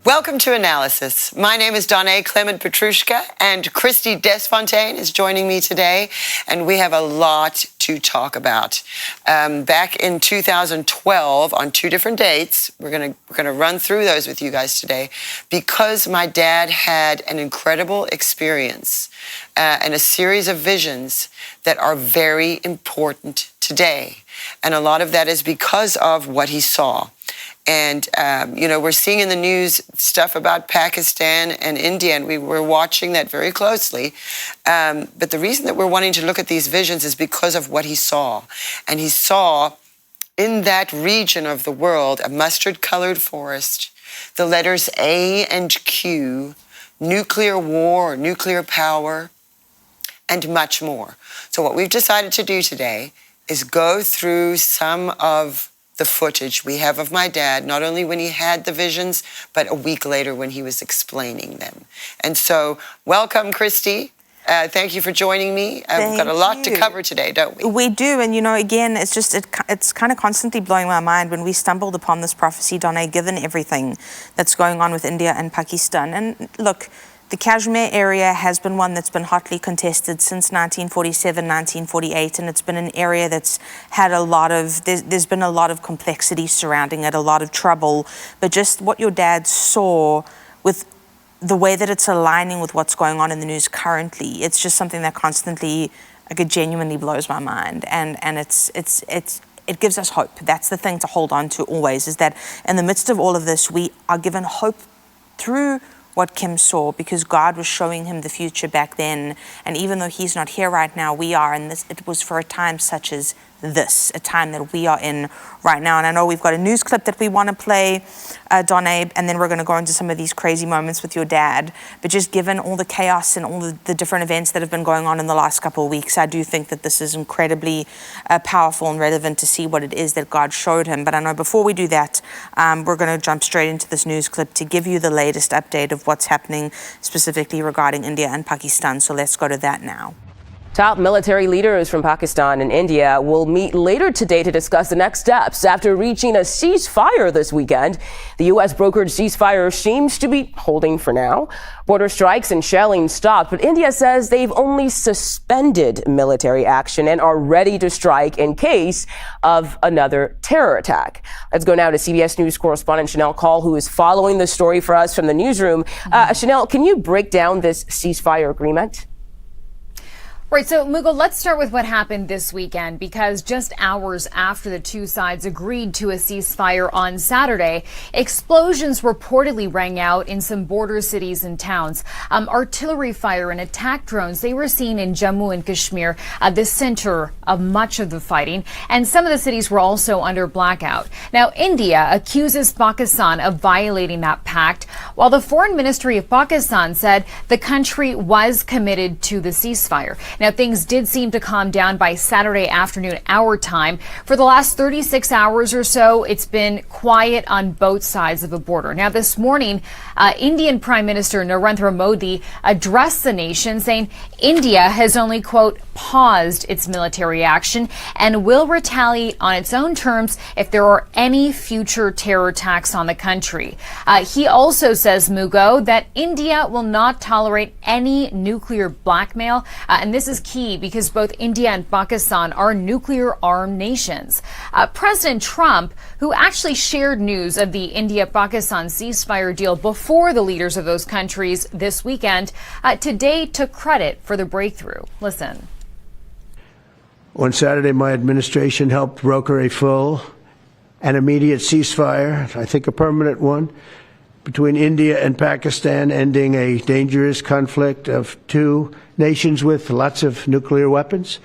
Welcome to Analysis. My name is Donné Petrushka, and Christie Desfontaine is joining me today, and we have a lot to talk about. Back in 2012, on two different dates, we're gonna run through those with you guys today, because my dad had an incredible experience and a series of visions that are very important today. And a lot of that is because of what he saw. And, we're seeing in the news stuff about Pakistan and India, and we're watching that very closely. But the reason that we're wanting to look at these visions is because of what he saw. And he saw in that region of the world a mustard-colored forest, the letters A and Q, nuclear war, nuclear power, and much more. So what we've decided to do today is go through some of the footage we have of my dad, not only when he had the visions, but a week later when he was explaining them. And so, welcome, Christie. Thank you for joining me. We've got a lot to cover today, don't we? We do, and again, it's kind of constantly blowing my mind when we stumbled upon this prophecy, Donné, given everything that's going on with India and Pakistan. And look, the Kashmir area has been one that's been hotly contested since 1947, 1948, and it's been an area that's had there's been a lot of complexity surrounding it, a lot of trouble. But just what your dad saw with the way that it's aligning with what's going on in the news currently, it's just something that constantly, it genuinely blows my mind. And it gives us hope. That's the thing to hold on to always, is that in the midst of all of this, we are given hope through what Kim saw, because God was showing him the future back then. And even though he's not here right now, we are. And it was for a time such as this, a time that we are in right now. And I know we've got a news clip that we want to play, Donné, and then we're going to go into some of these crazy moments with your dad. But just given all the chaos and all the different events that have been going on in the last couple of weeks, I do think that this is incredibly powerful and relevant to see what it is that God showed him. But I know before we do that, we're going to jump straight into this news clip to give you the latest update of what's happening specifically regarding India and Pakistan. So let's go to that now. Top military leaders from Pakistan and India will meet later today to discuss the next steps after reaching a ceasefire this weekend. The U.S. brokered ceasefire seems to be holding for now. Border strikes and shelling stopped, but India says they've only suspended military action and are ready to strike in case of another terror attack. Let's go now to CBS News correspondent Chanel Call, who is following the story for us from the newsroom. Chanel, can you break down this ceasefire agreement? Right, so Mughal, let's start with what happened this weekend, because just hours after the two sides agreed to a ceasefire on Saturday, explosions reportedly rang out in some border cities and towns. Artillery fire and attack drones, they were seen in Jammu and Kashmir, the center of much of the fighting, and some of the cities were also under blackout. Now, India accuses Pakistan of violating that pact, while the Foreign Ministry of Pakistan said the country was committed to the ceasefire. Now, things did seem to calm down by Saturday afternoon, our time. For the last 36 hours or so, it's been quiet on both sides of the border. Now, this morning, Indian Prime Minister Narendra Modi addressed the nation, saying India has only, quote, paused its military action and will retaliate on its own terms if there are any future terror attacks on the country. He also says, Mugo, that India will not tolerate any nuclear blackmail, and this is key because both India and Pakistan are nuclear-armed nations. President Trump, who actually shared news of the India-Pakistan ceasefire deal before the leaders of those countries this weekend, today took credit for the breakthrough. Listen. On Saturday, my administration helped broker a full and immediate ceasefire, I think a permanent one, between India and Pakistan, ending a dangerous conflict of two nations with lots of nuclear weapons.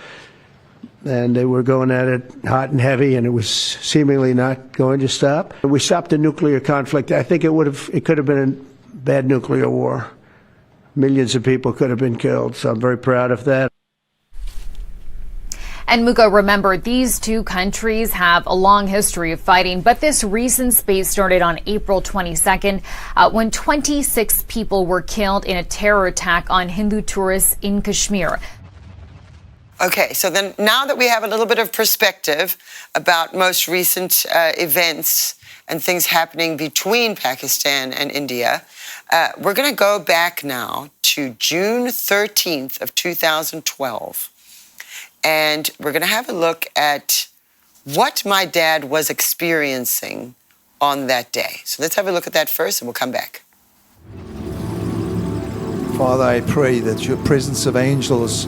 And they were going at it hot and heavy, and it was seemingly not going to stop. We stopped the nuclear conflict. I think it could have been a bad nuclear war. Millions of people could have been killed, so I'm very proud of that. And Mugo, remember, these two countries have a long history of fighting, but this recent spate started on April 22nd when 26 people were killed in a terror attack on Hindu tourists in Kashmir. Okay, so then now that we have a little bit of perspective about most recent events and things happening between Pakistan and India, we're going to go back now to June 13th of 2012. And we're going to have a look at what my dad was experiencing on that day. So let's have a look at that first and we'll come back. Father, I pray that your presence of angels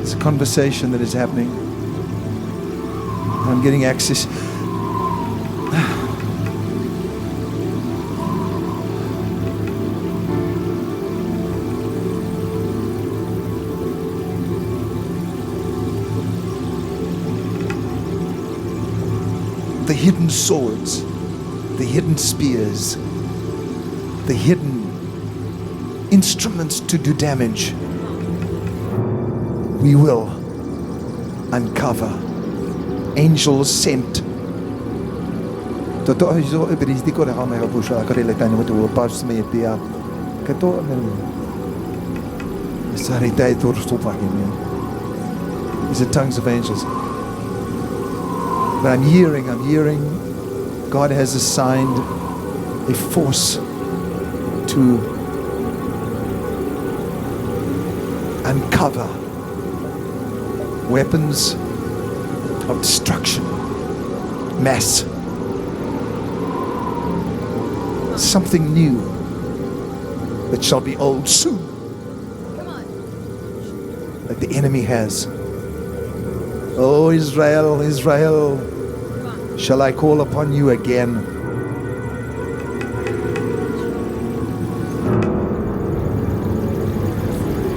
It's a conversation that is happening. I'm getting access. The hidden swords, the hidden spears, the hidden instruments to do damage, we will uncover. Angels sent. These are tongues of angels. But I'm hearing God has assigned a force to uncover weapons of destruction, mass, something new that shall be old soon, like the enemy has. Oh, Israel, Israel, shall I call upon you again?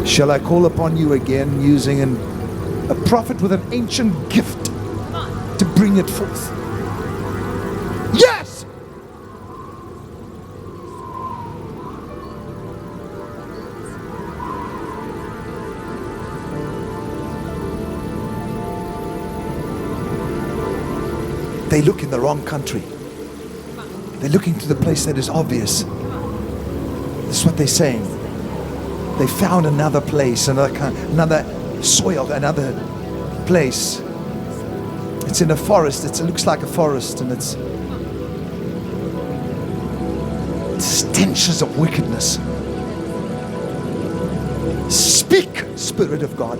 Shall I call upon you again using a prophet with an ancient gift to bring it forth? Yes! They look in the wrong country. They're looking to the place that is obvious. That's what they're saying. They found another place, another soil, another place. It's in a forest. It looks like a forest, and it's stenches of wickedness. Speak, Spirit of God.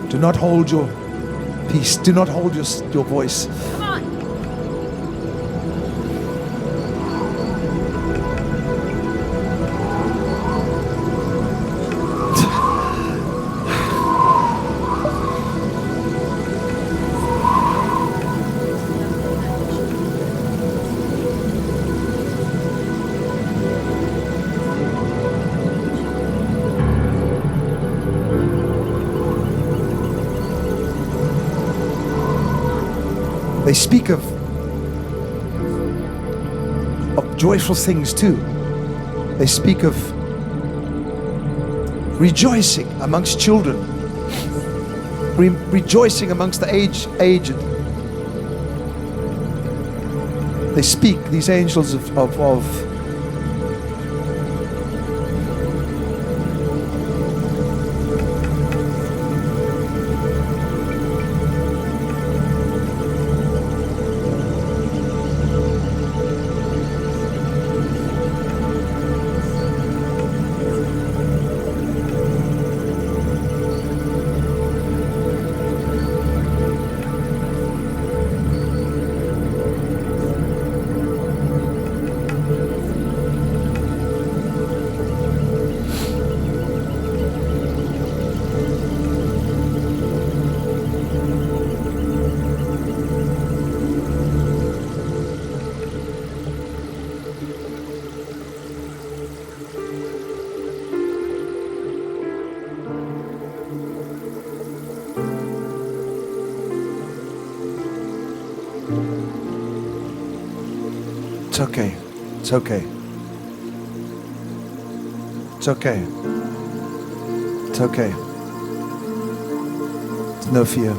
Do not hold your peace. Do not hold your voice. They speak of joyful things too. They speak of rejoicing amongst children, rejoicing amongst the aged. They speak, these angels of It's okay. It's okay. It's okay. It's okay. There's no fear.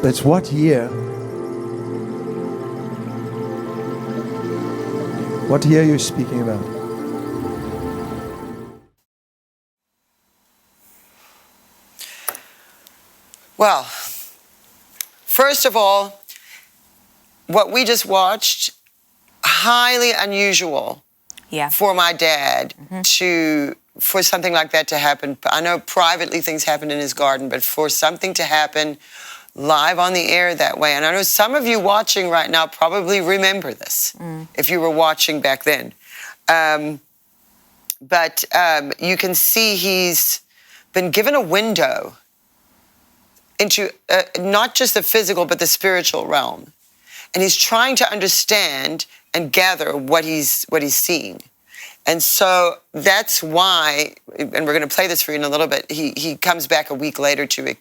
But it's what year? What year are you speaking about? Well, first of all, what we just watched, highly unusual for my dad for something like that to happen. I know privately things happened in his garden, but for something to happen live on the air that way. And I know some of you watching right now probably remember this, if you were watching back then. But you can see he's been given a window into not just the physical, but the spiritual realm. And he's trying to understand and gather what he's seeing. And so that's why, and we're going to play this for you in a little bit, he comes back a week later to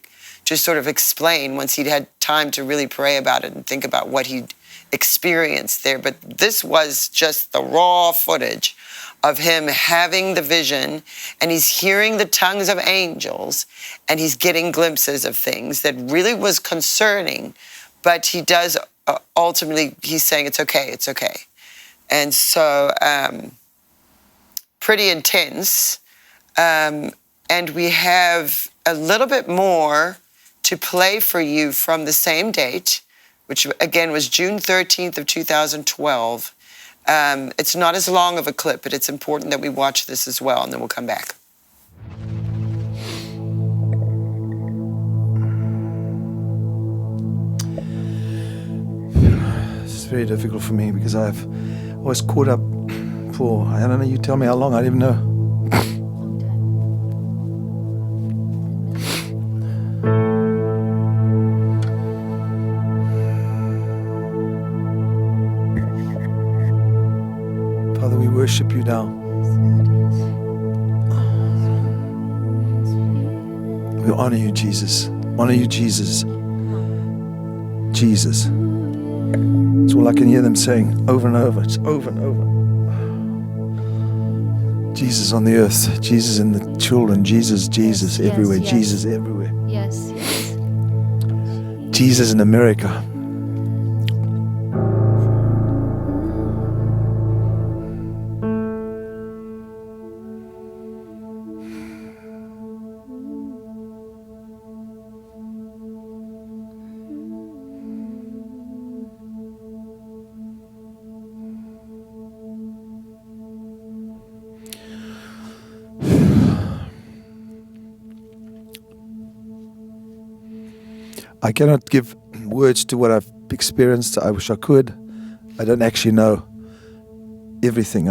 sort of explain, once he'd had time to really pray about it and think about what he'd experienced there. But this was just the raw footage of him having the vision, and he's hearing the tongues of angels, and he's getting glimpses of things that really was concerning. But he does, ultimately, he's saying, it's okay, it's okay. And so, pretty intense. And we have a little bit more to play for you from the same date, which again was June 13th of 2012. It's not as long of a clip, but it's important that we watch this as well, and then we'll come back. It's very difficult for me because I was caught up for, I don't know, you tell me how long, I don't even know. Father, we worship you now. We honor you, Jesus. Honor you, Jesus. Jesus. It's all I can hear them saying over and over. It's over and over. Jesus on the earth. Jesus in the children. Jesus, Jesus everywhere. Yes. Jesus everywhere. Yes, yes. Jesus in America. I cannot give words to what I've experienced. I wish I could. I don't actually know everything.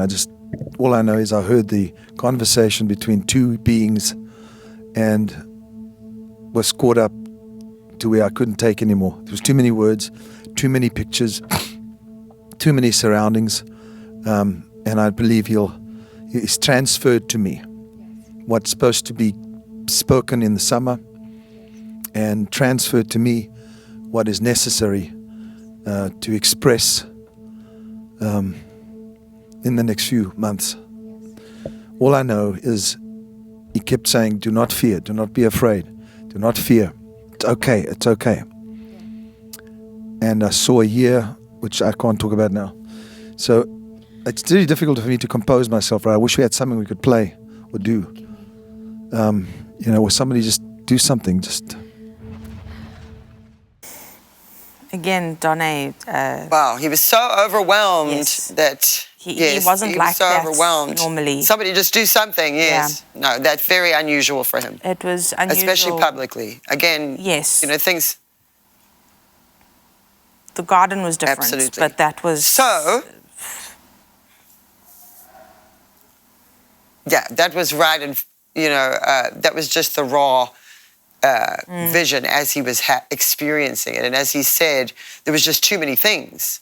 All I know is I heard the conversation between two beings and was caught up to where I couldn't take anymore. There was too many words, too many pictures, too many surroundings. And I believe he's transferred to me what's supposed to be spoken in the summer, and transferred to me what is necessary to express in the next few months. All I know is he kept saying, do not fear, do not be afraid, do not fear. It's okay, it's okay. And I saw a year, which I can't talk about now. So it's really difficult for me to compose myself, right? I wish we had something we could play or do. Or somebody just do something, just... Again, Donné. Wow, he was so overwhelmed that he wasn't like so that overwhelmed. Normally. Somebody just do something. Yes. Yeah. No, that's very unusual for him. It was unusual, especially publicly. Again, yes. Things. The garden was different, absolutely. But that was so. Yeah, that was right, and that was just the raw. Vision as he was experiencing it. And as he said, there was just too many things.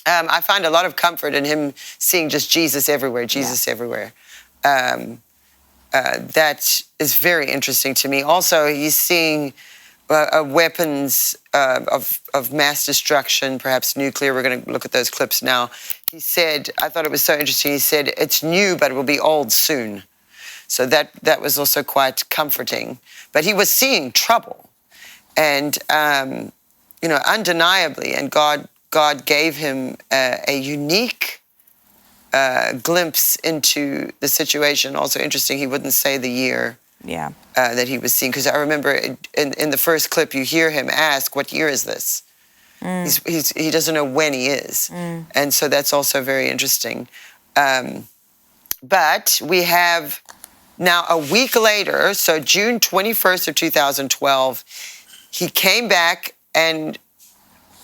I find a lot of comfort in him seeing just Jesus everywhere, Jesus everywhere. That is very interesting to me. Also, he's seeing weapons of mass destruction, perhaps nuclear. We're going to look at those clips now. He said, I thought it was so interesting, he said, it's new, but it will be old soon. So that was also quite comforting. But he was seeing trouble. And, undeniably, and God gave him a unique glimpse into the situation. Also interesting, he wouldn't say the year. Yeah. That he was seeing, because I remember in the first clip you hear him ask, "What year is this?" He doesn't know when he is, and so that's also very interesting. But we have now a week later, so June 21st of 2012, he came back and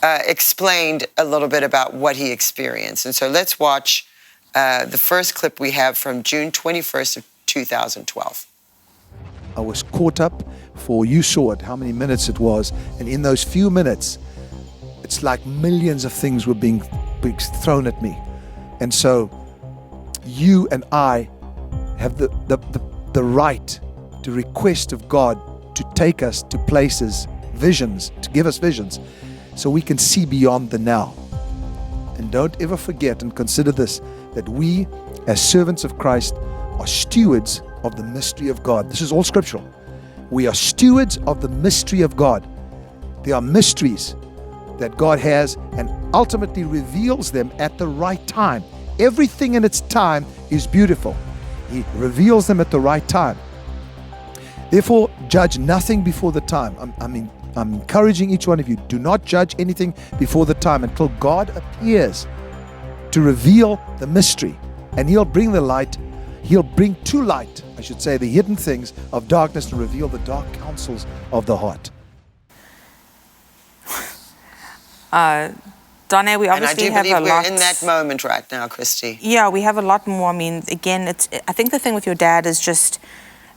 explained a little bit about what he experienced, and so let's watch the first clip we have from June 21st of 2012. I was caught up for, you saw it, how many minutes it was. And in those few minutes, it's like millions of things were being thrown at me. And so you and I have the right to request of God to take us to places, visions, to give us visions, so we can see beyond the now. And don't ever forget and consider this, that we as servants of Christ are stewards of the mystery of God. This is all scriptural. We are stewards of the mystery of God. There are mysteries that God has and ultimately reveals them at the right time. Everything in its time is beautiful. He reveals them at the right time. Therefore, judge nothing before the time. I'm encouraging each one of you, do not judge anything before the time until God appears to reveal the mystery. And He'll bring the light. He'll bring to light, I should say, the hidden things of darkness and reveal the dark counsels of the heart. Donné, we obviously have a lot. And I do believe we're in that moment right now, Christy. Yeah, we have a lot more. I mean, again, I think the thing with your dad is just,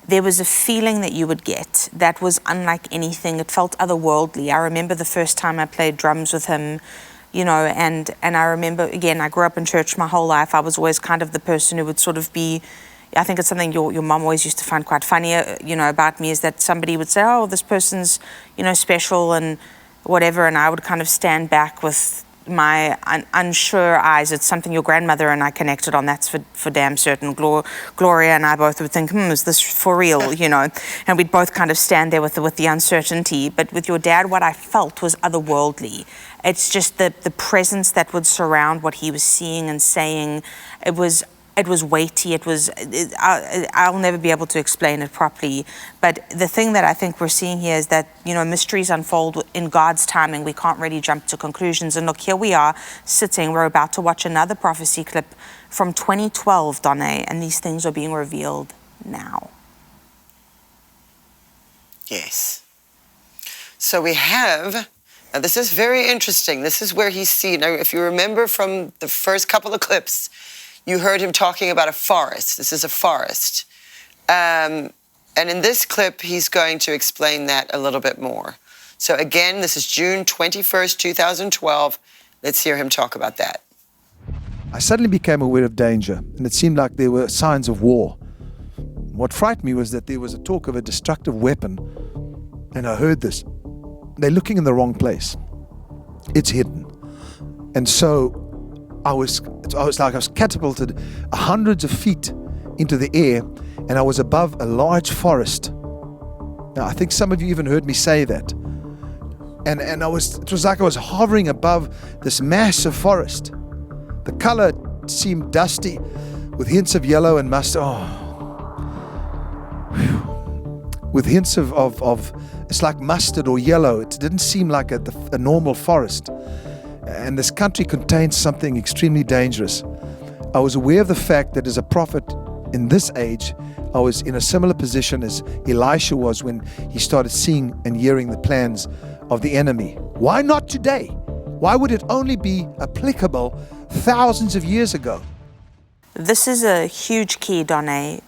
there was a feeling that you would get that was unlike anything. It felt otherworldly. I remember the first time I played drums with him, and I remember, again, I grew up in church my whole life. I was always kind of the person who would sort of be, I think it's something your mom always used to find quite funny, about me, is that somebody would say, oh, this person's, special and whatever, and I would kind of stand back with my unsure eyes. It's something your grandmother and I connected on, that's for damn certain. Gloria and I both would think, is this for real, and we'd both kind of stand there with the uncertainty. But with your dad, what I felt was otherworldly. It's just the presence that would surround what he was seeing and saying. It was weighty. I'll never be able to explain it properly. But the thing that I think we're seeing here is that, mysteries unfold in God's timing. We can't really jump to conclusions. And look, here we are sitting. We're about to watch another prophecy clip from 2012, Donné, and these things are being revealed now. Yes. So we have, now this is very interesting. This is where he's seen. Now, if you remember from the first couple of clips, you heard him talking about a forest. This is a forest. And in this clip, he's going to explain that a little bit more. So again, this is June 21st, 2012. Let's hear him talk about that. I suddenly became aware of danger, and it seemed like there were signs of war. What frightened me was that there was a talk of a destructive weapon, and I heard this. They're looking in the wrong place. It's hidden. And so I was catapulted hundreds of feet into the air, and I was above a large forest. Now, I think some of you even heard me say that. And it was like I was hovering above this massive forest. The color seemed dusty with hints of yellow and mustard. With hints of it's like mustard or yellow. It didn't seem like a normal forest. And this country contains something extremely dangerous. I was aware of the fact that as a prophet in this age, I was in a similar position as Elisha was when he started seeing and hearing the plans of the enemy. Why not today? Why would it only be applicable thousands of years ago? This is a huge key, Donné.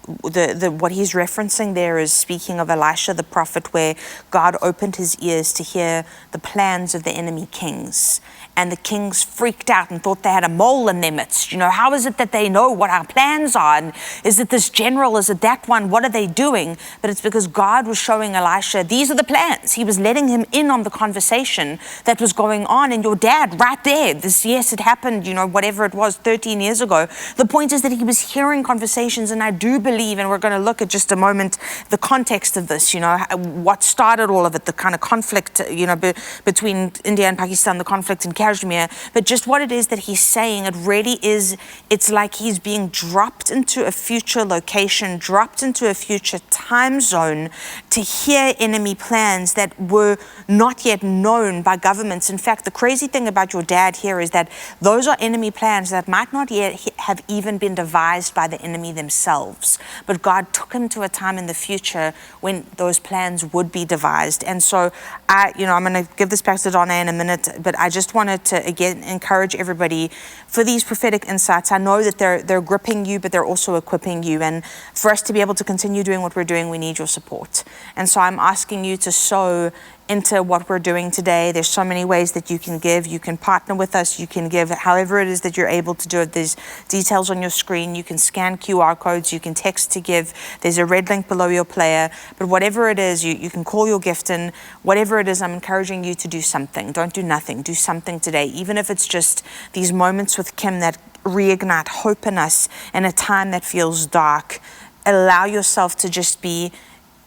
What he's referencing there is speaking of Elisha the prophet, where God opened his ears to hear the plans of the enemy kings. And the kings freaked out and thought they had a mole in their midst. You know, how is it that they know what our plans are? And is it this general? Is it that one? What are they doing? But it's because God was showing Elisha, these are the plans. He was letting him in on the conversation that was going on. And your dad, right there, yes, it happened, you know, whatever it was, 13 years ago. The point is that he was hearing conversations, and I do believe, and we're going to look at just a moment, the context of this, you know, what started all of it, the kind of conflict, you know, between India and Pakistan, the conflict in Kashmir, but just what it is that he's saying, it really is, it's like he's being dropped into a future location, dropped into a future time zone to hear enemy plans that were not yet known by governments. In fact, the crazy thing about your dad here is that those are enemy plans that might not yet have even been devised by the enemy themselves, but God took him to a time in the future when those plans would be devised. And so I'm going to give this back to Donné in a minute, but I just wanted to again encourage everybody for these prophetic insights. I know that they're gripping you, but they're also equipping you. And for us to be able to continue doing what we're doing, we need your support. And so I'm asking you to sow into what we're doing today. There's so many ways that you can give. You can partner with us. You can give however it is that you're able to do it. There's details on your screen. You can scan QR codes. You can text to give. There's a red link below your player. But whatever it is, you can call your gift in. Whatever it is, I'm encouraging you to do something. Don't do nothing. Do something today. Even if it's just these moments with Kim that reignite hope in us in a time that feels dark. Allow yourself to just be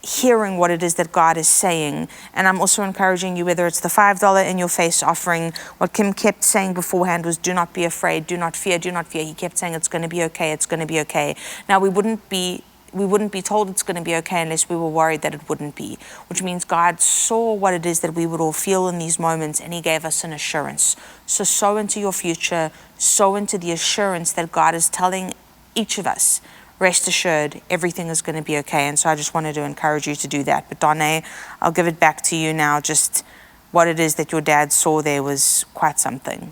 hearing what it is that God is saying. And I'm also encouraging you, whether it's the $5 in your face offering, what Kim kept saying beforehand was, do not be afraid, do not fear, do not fear. He kept saying, it's going to be okay, it's going to be okay. Now, we wouldn't be told it's going to be okay unless we were worried that it wouldn't be, which means God saw what it is that we would all feel in these moments, and he gave us an assurance. So sow into your future, sow into the assurance that God is telling each of us, rest assured, everything is going to be okay. And so I just wanted to encourage you to do that. But Donné, I'll give it back to you now. Just what it is that your dad saw there was quite something.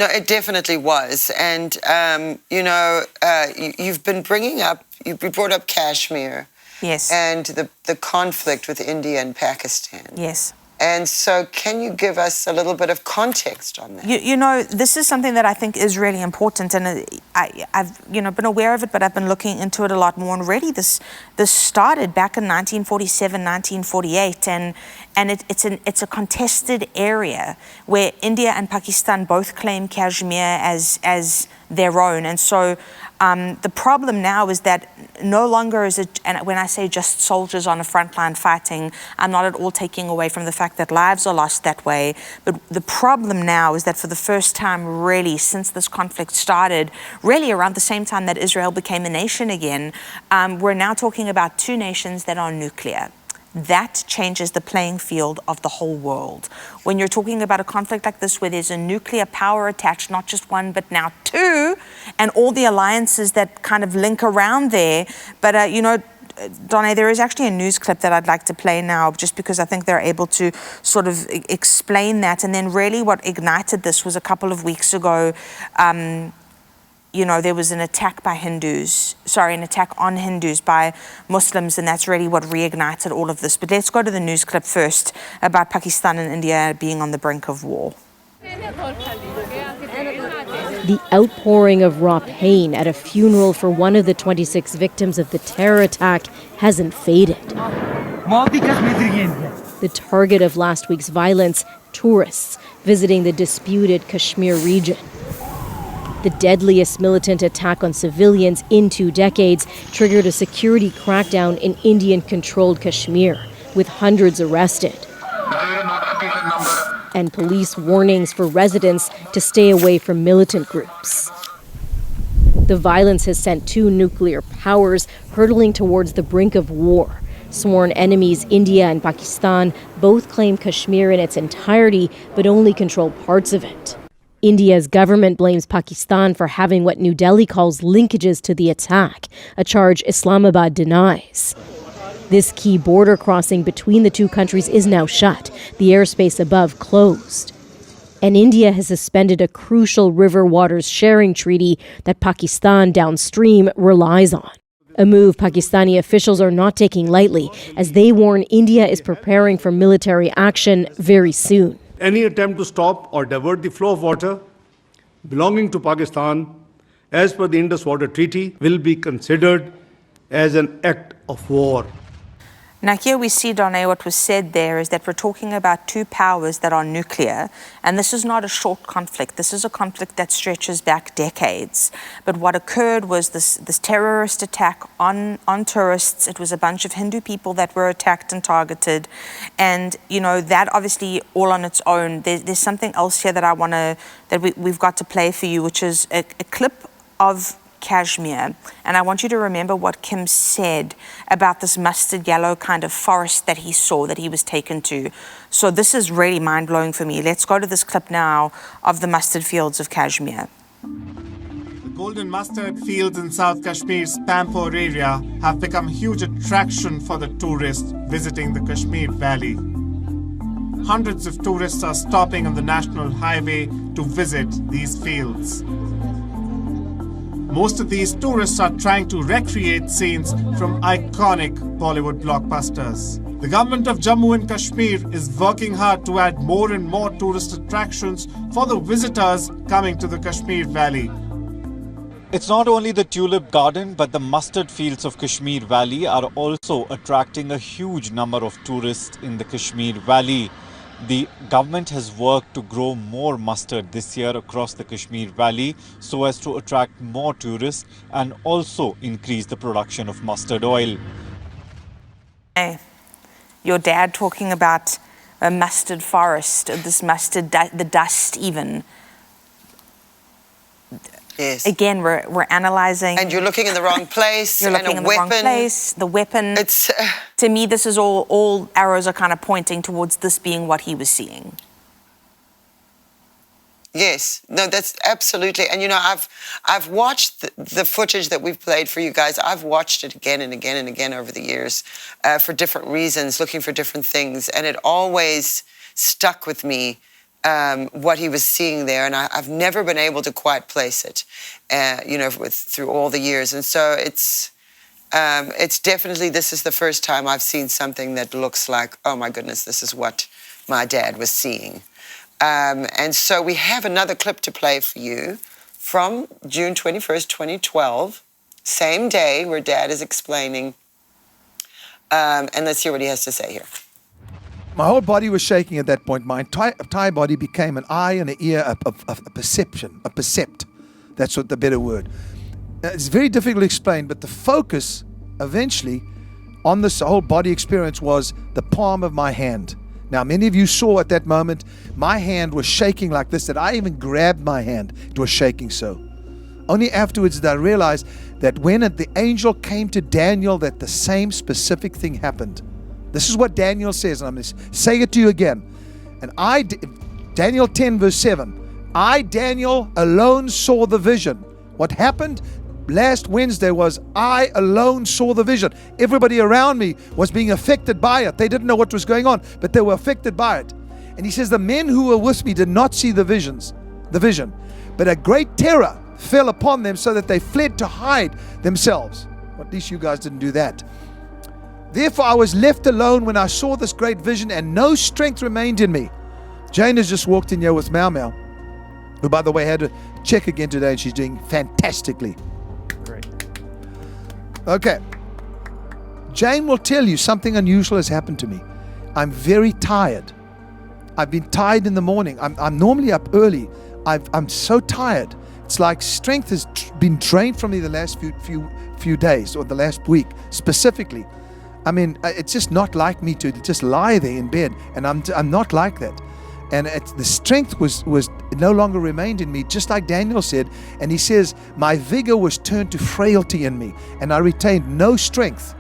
No, it definitely was. And, you've been bringing up, you brought up Kashmir. Yes. And the conflict with India and Pakistan. Yes. And so can you give us a little bit of context on that? You know, this is something that I think is really important, and I've been aware of it, but I've been looking into it a lot more. And really, this started back in 1947, 1948, and it's a contested area where India and Pakistan both claim Kashmir as their own. And so the problem now is that no longer is it, and when I say just soldiers on a front line fighting, I'm not at all taking away from the fact that lives are lost that way. But the problem now is that for the first time, really, since this conflict started, really around the same time that Israel became a nation again, we're now talking about two nations that are nuclear. That changes the playing field of the whole world. When you're talking about a conflict like this where there's a nuclear power attached, not just one, but now two, and all the alliances that kind of link around there. But, Donné, there is actually a news clip that I'd like to play now, just because I think they're able to sort of explain that. And then really what ignited this was a couple of weeks ago, there was an attack on Hindus by Muslims, and that's really what reignited all of this. But let's go to the news clip first about Pakistan and India being on the brink of war. The outpouring of raw pain at a funeral for one of the 26 victims of the terror attack hasn't faded. The target of last week's violence, tourists visiting the disputed Kashmir region. The deadliest militant attack on civilians in 2 decades triggered a security crackdown in Indian-controlled Kashmir, with hundreds arrested. And police warnings for residents to stay away from militant groups. The violence has sent 2 nuclear powers hurtling towards the brink of war. Sworn enemies India and Pakistan both claim Kashmir in its entirety, but only control parts of it. India's government blames Pakistan for having what New Delhi calls linkages to the attack, a charge Islamabad denies. This key border crossing between the two countries is now shut, the airspace above closed. And India has suspended a crucial river waters sharing treaty that Pakistan downstream relies on. A move Pakistani officials are not taking lightly, as they warn India is preparing for military action very soon. Any attempt to stop or divert the flow of water belonging to Pakistan, as per the Indus Water Treaty, will be considered as an act of war. Now here we see, Donné, what was said there is that we're talking about two powers that are nuclear, and this is not a short conflict. This is a conflict that stretches back decades. But what occurred was this terrorist attack on tourists. It was a bunch of Hindu people that were attacked and targeted. And, you know, that obviously all on its own. There's something else here that we've got to play for you, which is a clip of Kashmir. And I want you to remember what Kim said about this mustard yellow kind of forest that he saw, that he was taken to. So this is really mind-blowing for me. Let's go to this clip now of the mustard fields of Kashmir. The golden mustard fields in South Kashmir's Pampore area have become a huge attraction for the tourists visiting the Kashmir Valley. Hundreds of tourists are stopping on the national highway to visit these fields. Most of these tourists are trying to recreate scenes from iconic Bollywood blockbusters. The government of Jammu and Kashmir is working hard to add more and more tourist attractions for the visitors coming to the Kashmir Valley. It's not only the tulip garden, but the mustard fields of Kashmir Valley are also attracting a huge number of tourists in the Kashmir Valley. The government has worked to grow more mustard this year across the Kashmir Valley so as to attract more tourists and also increase the production of mustard oil. Hey, your dad talking about a mustard forest, this mustard, the dust even. Yes. Again, we're analyzing. And you're looking in the wrong place. You're looking in the wrong place. The weapon. It's to me, this is all arrows are kind of pointing towards this being what he was seeing. Yes, no, that's absolutely. And you know, I've watched the footage that we've played for you guys. I've watched it again and again and again over the years for different reasons, looking for different things, and it always stuck with me. What he was seeing there, and I've never been able to quite place it, you know, through all the years. And so it's definitely, this is the first time I've seen something that looks like, oh my goodness, this is what my dad was seeing. And so we have another clip to play for you from June 21st, 2012, same day where Dad is explaining. And let's hear what he has to say here. My whole body was shaking at that point. My entire body became an eye and an ear, a perception, a percept. That's what the better word. It's very difficult to explain, but the focus eventually on this whole body experience was the palm of my hand. Now, many of you saw at that moment, my hand was shaking like this, that I even grabbed my hand. It was shaking so. Only afterwards did I realize that when the angel came to Daniel, that the same specific thing happened. This is what Daniel says, and I'm going to say it to you again. And Daniel 10 verse 7, I, Daniel, alone saw the vision. What happened last Wednesday was I alone saw the vision. Everybody around me was being affected by it. They didn't know what was going on, but they were affected by it. And he says, the men who were with me did not see the vision, but a great terror fell upon them so that they fled to hide themselves. Well, at least you guys didn't do that. Therefore, I was left alone when I saw this great vision, and no strength remained in me. Jane has just walked in here with Mau Mau, who, by the way, had to check again today, and she's doing fantastically. Great. Okay. Jane will tell you something unusual has happened to me. I'm very tired. I've been tired in the morning. I'm normally up early. I'm so tired. It's like strength has been drained from me the last few days, or the last week specifically. I mean, it's just not like me to just lie there in bed, and I'm not like that. And the strength was no longer remained in me, just like Daniel said. And he says, my vigor was turned to frailty in me, and I retained no strength.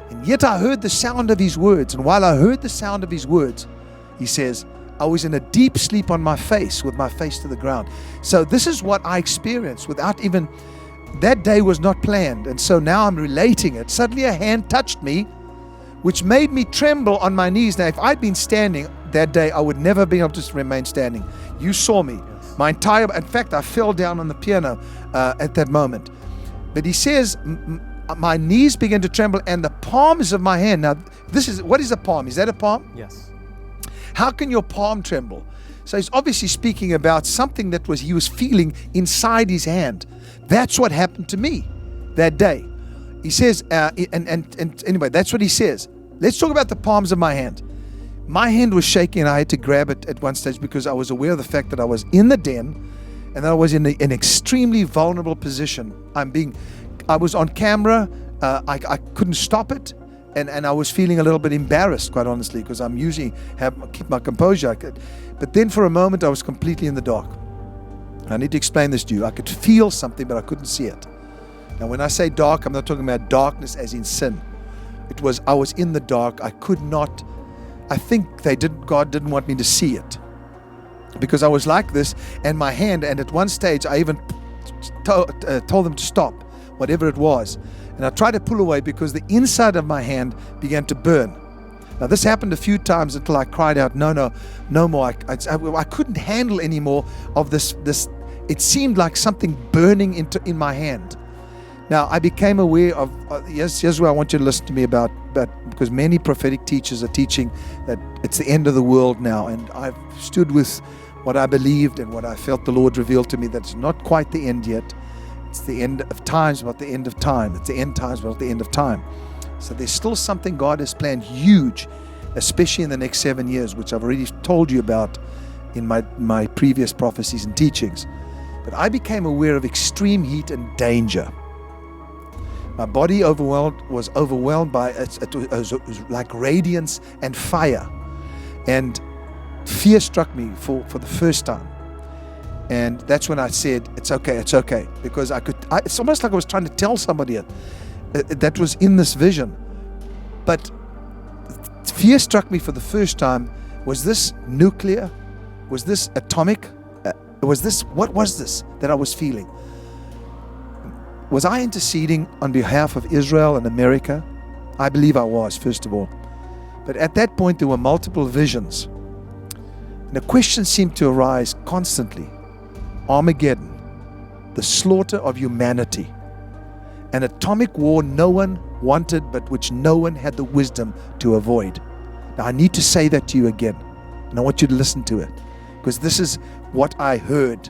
And yet I heard the sound of his words. And while I heard the sound of his words, he says, I was in a deep sleep on my face, with my face to the ground. So this is what I experienced without even... That day was not planned, and so now I'm relating it. Suddenly a hand touched me, which made me tremble on my knees. Now, if I'd been standing, that day I would never be able to remain standing. You saw me. My entire, in fact, I fell down on the piano at that moment. But he says, my knees began to tremble and the palms of my hand. Now, what is a palm? Is that a palm? Yes. How can your palm tremble? So he's obviously speaking about something that he was feeling inside his hand. That's what happened to me that day. He says, and anyway, that's what he says. Let's talk about the palms of my hand. My hand was shaking and I had to grab it at one stage because I was aware of the fact that I was in the den and that I was in an extremely vulnerable position. I was on camera, I couldn't stop it, and I was feeling a little bit embarrassed, quite honestly, because I'm usually keep my composure. But then for a moment I was completely in the dark. I need to explain this to you. I could feel something, but I couldn't see it. Now when I say dark, I'm not talking about darkness as in sin. I was in the dark. I could not, I think God didn't want me to see it. Because I was like this, and my hand, and at one stage I even told them to stop, whatever it was. And I tried to pull away because the inside of my hand began to burn. Now this happened a few times until I cried out, no more. I couldn't handle any more of this. It seemed like something burning in my hand. Now I became aware of, here's where I want you to listen to me about, because many prophetic teachers are teaching that it's the end of the world now, and I've stood with what I believed and what I felt the Lord revealed to me, that it's not quite the end yet. It's the end of times, but the end of time. It's the end times, but the end of time. So there's still something God has planned huge, especially in the next 7 years, which I've already told you about in my previous prophecies and teachings. But I became aware of extreme heat and danger. My body was overwhelmed by it was like radiance and fire, and fear struck me for the first time. And that's when I said, it's okay, because it's almost like I was trying to tell somebody that was in this vision. But fear struck me for the first time. Was this nuclear? Was this atomic? What was this that I was feeling? Was I interceding on behalf of Israel and America? I believe I was, first of all. But at that point, there were multiple visions. And a question seemed to arise constantly. Armageddon, the slaughter of humanity, an atomic war no one wanted, but which no one had the wisdom to avoid. Now, I need to say that to you again, and I want you to listen to it, because this is what I heard.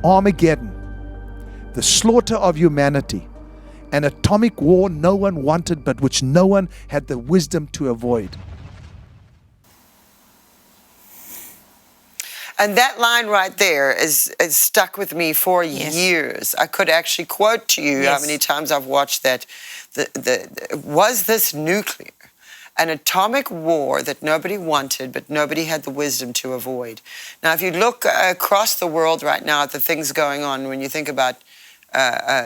Armageddon, the slaughter of humanity, an atomic war no one wanted, but which no one had the wisdom to avoid. And that line right there is stuck with me for years. I could actually quote to you how many times I've watched that. Was this nuclear? An atomic war that nobody wanted, but nobody had the wisdom to avoid. Now, if you look across the world right now at the things going on, when you think about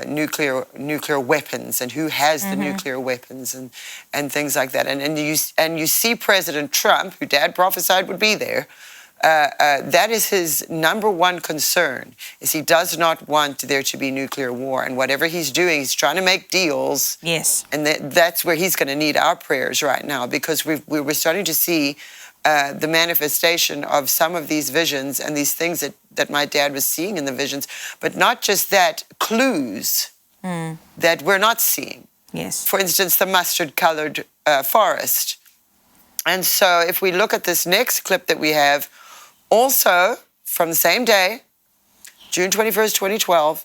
nuclear weapons and who has the nuclear weapons and things like that, and you see President Trump, who Dad prophesied would be there. That is his number one concern, is he does not want there to be nuclear war. And whatever he's doing, he's trying to make deals. Yes. And that's where he's going to need our prayers right now, because we're starting to see the manifestation of some of these visions and these things that my dad was seeing in the visions. But not just that, clues that we're not seeing. Yes. For instance, the mustard-colored forest. And so if we look at this next clip that we have, also from the same day, June 21st, 2012,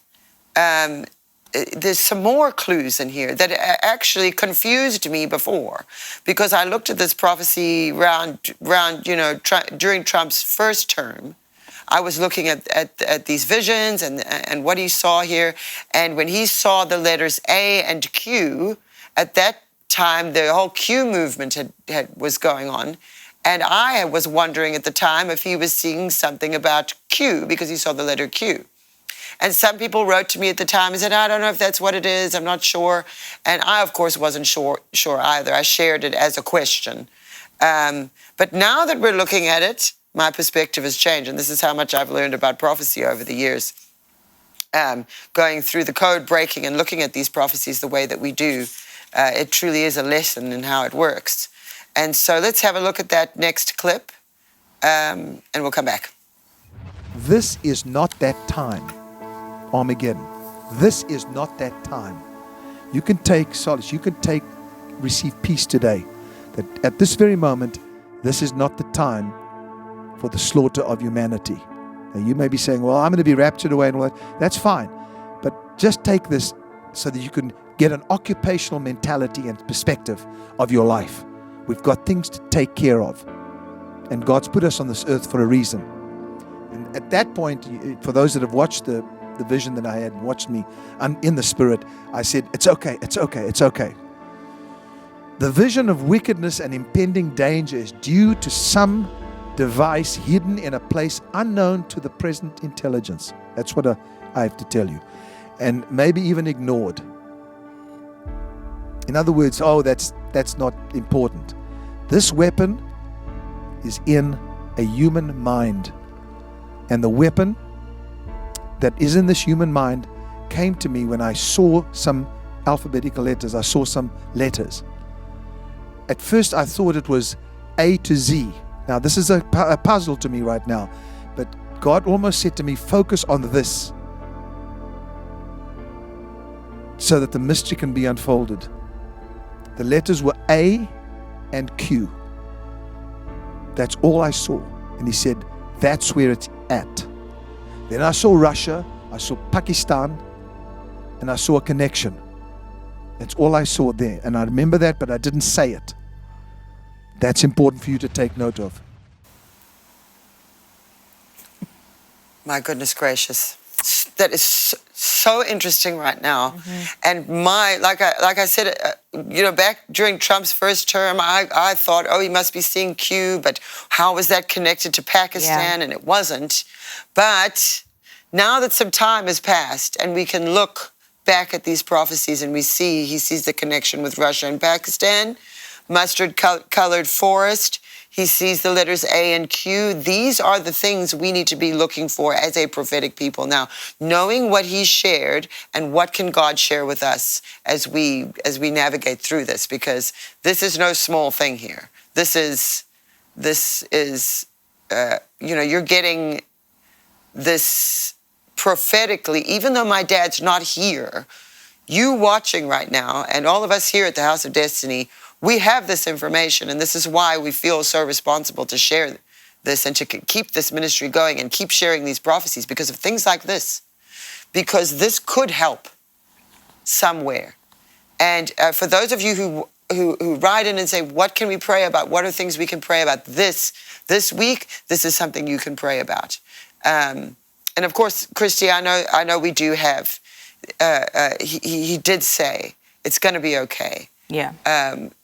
there's some more clues in here that actually confused me before, because I looked at this prophecy during Trump's first term. I was looking at these visions and what he saw here. And when he saw the letters A and Q, at that time, the whole Q movement was going on. And I was wondering at the time if he was seeing something about Q, because he saw the letter Q. And some people wrote to me at the time and said, I don't know if that's what it is, I'm not sure. And I, of course, wasn't sure either. I shared it as a question. But now that we're looking at it, my perspective has changed. And this is how much I've learned about prophecy over the years. Going through the code breaking and looking at these prophecies the way that we do, it truly is a lesson in how it works. And so let's have a look at that next clip. and we'll come back. This is not that time, Armageddon. This is not that time. You can take solace, you can receive peace today. That at this very moment, this is not the time for the slaughter of humanity. Now you may be saying, well, I'm going to be raptured away and all that. That's fine. But just take this so that you can get an occupational mentality and perspective of your life. We've got things to take care of. And God's put us on this earth for a reason. And at that point, for those that have watched the vision that I had and watched me in the Spirit, I said, it's okay, it's okay, it's okay. The vision of wickedness and impending danger is due to some device hidden in a place unknown to the present intelligence. That's what I have to tell you. And maybe even ignored. In other words, that's not important. This weapon is in a human mind. And the weapon that is in this human mind came to me when I saw some alphabetical letters. I saw some letters. At first I thought it was A to Z. Now this is a puzzle to me right now. But God almost said to me, focus on this so that the mystery can be unfolded. The letters were A and Q. That's all I saw. And he said, that's where it's at. Then I saw Russia, I saw Pakistan, and I saw a connection. That's all I saw there. And I remember that, but I didn't say it. That's important for you to take note of. My goodness gracious. That is so interesting right now. And like I said, back during Trump's first term, I thought, oh, he must be seeing Q, but how was that connected to Pakistan? Yeah. And it wasn't. But now that some time has passed and we can look back at these prophecies and he sees the connection with Russia and Pakistan, mustard-colored forest, he sees the letters A and Q. These are the things we need to be looking for as a prophetic people. Now, knowing what he shared and what can God share with us as we navigate through this, because this is no small thing here. This is you're getting this prophetically, even though my dad's not here, you watching right now, and all of us here at the House of Destiny, we have this information, and this is why we feel so responsible to share this and to keep this ministry going and keep sharing these prophecies because of things like this. Because this could help somewhere. And for those of you who write in and say, what can we pray about? What are things we can pray about this week? This is something you can pray about. And of course, Christy, I know we do have, he did say, it's going to be okay. Yeah.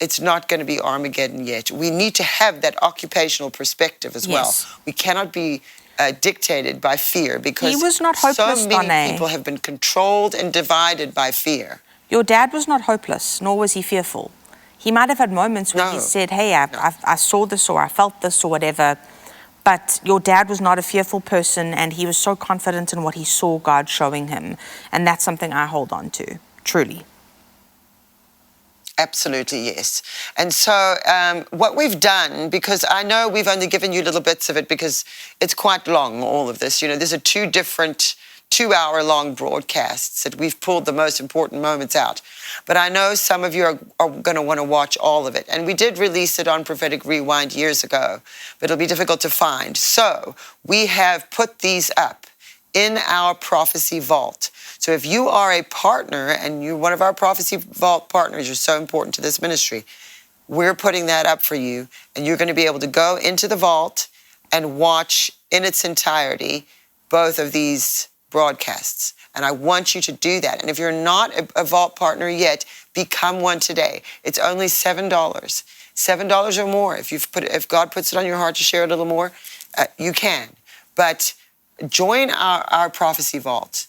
It's not going to be Armageddon yet. We need to have that occupational perspective as well. We cannot be dictated by fear because he was not hopeless, so many people have been controlled and divided by fear. Your dad was not hopeless, nor was he fearful. He might have had moments where he said, hey, I saw this or I felt this or whatever, but your dad was not a fearful person and he was so confident in what he saw God showing him. And that's something I hold on to, truly. Absolutely, yes. And so what we've done, because I know we've only given you little bits of it because it's quite long, all of this. These are two different 2-hour-long broadcasts that we've pulled the most important moments out. But I know some of you are going to want to watch all of it. And we did release it on Prophetic Rewind years ago, but it'll be difficult to find. So we have put these up in our Prophecy Vault. So if you are a partner and you're one of our Prophecy Vault partners, you're so important to this ministry, we're putting that up for you. And you're going to be able to go into the vault and watch in its entirety both of these broadcasts. And I want you to do that. And if you're not a vault partner yet, become one today. It's only $7. $7 or more. If God puts it on your heart to share a little more, you can. But join our Prophecy Vault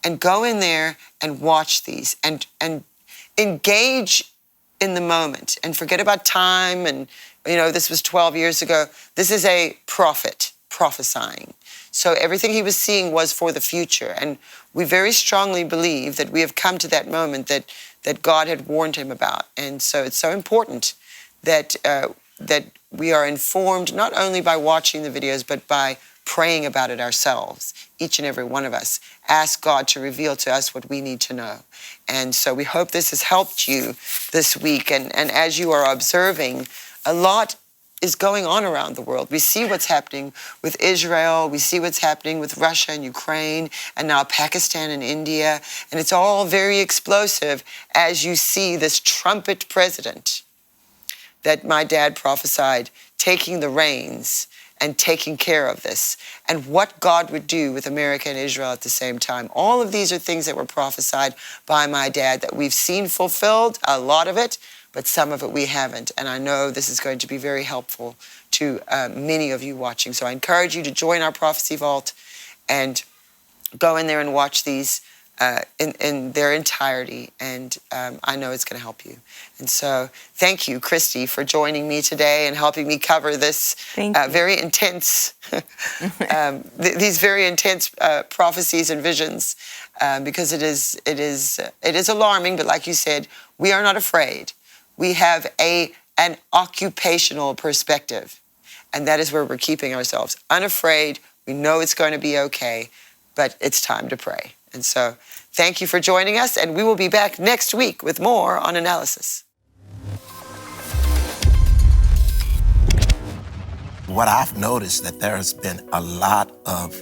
and go in there and watch these and engage in the moment and forget about time. And, this was 12 years ago. This is a prophet prophesying. So everything he was seeing was for the future. And we very strongly believe that we have come to that moment that God had warned him about. And so it's so important that we are informed not only by watching the videos, but by praying about it ourselves. Each and every one of us ask God to reveal to us what we need to know. And so we hope this has helped you this week. And as you are observing, a lot is going on around the world. We see what's happening with Israel, we see what's happening with Russia and Ukraine, and now Pakistan and India, and it's all very explosive as you see this trumpet president that my dad prophesied taking the reins and taking care of this, and what God would do with America and Israel at the same time. All of these are things that were prophesied by my dad that we've seen fulfilled, a lot of it, but some of it we haven't. And I know this is going to be very helpful to many of you watching. So I encourage you to join our Prophecy Vault and go in there and watch these in their entirety. And I know it's going to help you. And so thank you, Christy, for joining me today and helping me cover this very intense, these very intense prophecies and visions, because it is alarming. But like you said, we are not afraid. We have an occupational perspective, and that is where we're keeping ourselves unafraid. We know it's going to be okay, but it's time to pray. And so thank you for joining us, and we will be back next week with more on analysis. What I've noticed that there has been a lot of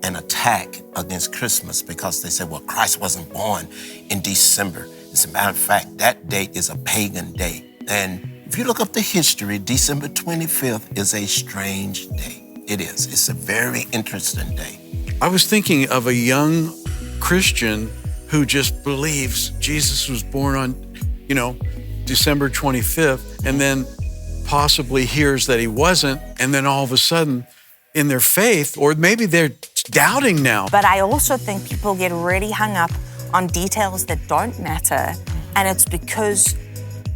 an attack against Christmas because they said, well, Christ wasn't born in December. As a matter of fact, that date is a pagan day. And if you look up the history, December 25th is a strange day. It is. It's a very interesting day. I was thinking of a young Christian who just believes Jesus was born on, December 25th, and then possibly hears that he wasn't, and then all of a sudden in their faith, or maybe they're doubting now. But I also think people get really hung up on details that don't matter, and it's because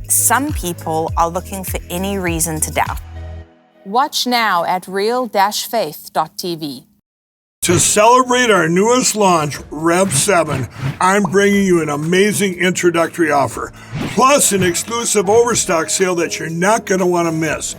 some people are looking for any reason to doubt. Watch now at real-faith.tv. To celebrate our newest launch, Rev 7, I'm bringing you an amazing introductory offer, plus an exclusive overstock sale that you're not going to want to miss.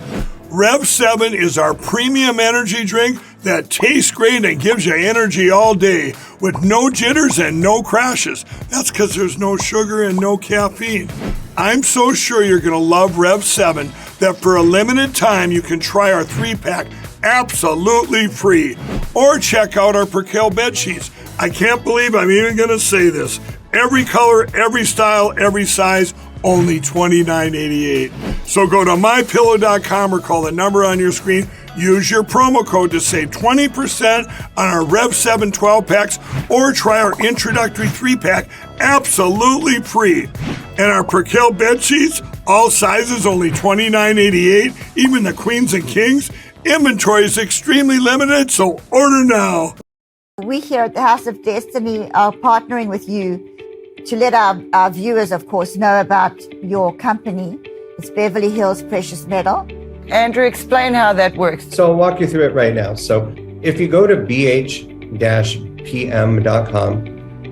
Rev 7 is our premium energy drink that tastes great and gives you energy all day with no jitters and no crashes. That's because there's no sugar and no caffeine. I'm so sure you're going to love Rev 7 that for a limited time you can try our 3-pack absolutely free. Or check out our Percale bed sheets. I can't believe I'm even going to say this. Every color, every style, every size, only $29.88. So go to mypillow.com or call the number on your screen. Use your promo code to save 20% on our Rev 7 12-packs or try our introductory 3-pack absolutely free. And our Percale bed sheets, all sizes only $29.88, even the queens and kings. Inventory is extremely limited, so order now. We here at the House of Destiny are partnering with you to let our viewers, of course, know about your company. It's Beverly Hills Precious Metal. Andrew, explain how that works. So I'll walk you through it right now. So if you go to bh-pm.com,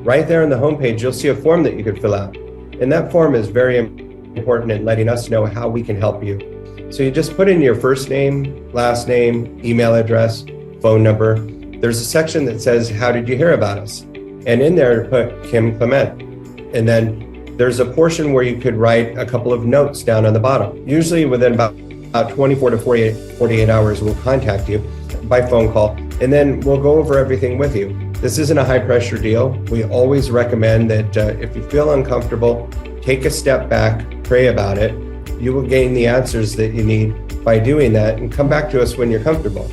right there on the homepage, you'll see a form that you could fill out. And that form is very important in letting us know how we can help you. So you just put in your first name, last name, email address, phone number. There's a section that says, how did you hear about us? And in there, put Kim Clement. And then there's a portion where you could write a couple of notes down on the bottom. Usually within about 24 to 48 hours, we'll contact you by phone call, and then we'll go over everything with you. This isn't a high pressure deal. We always recommend that if you feel uncomfortable, take a step back, pray about it. You will gain the answers that you need by doing that, and come back to us when you're comfortable.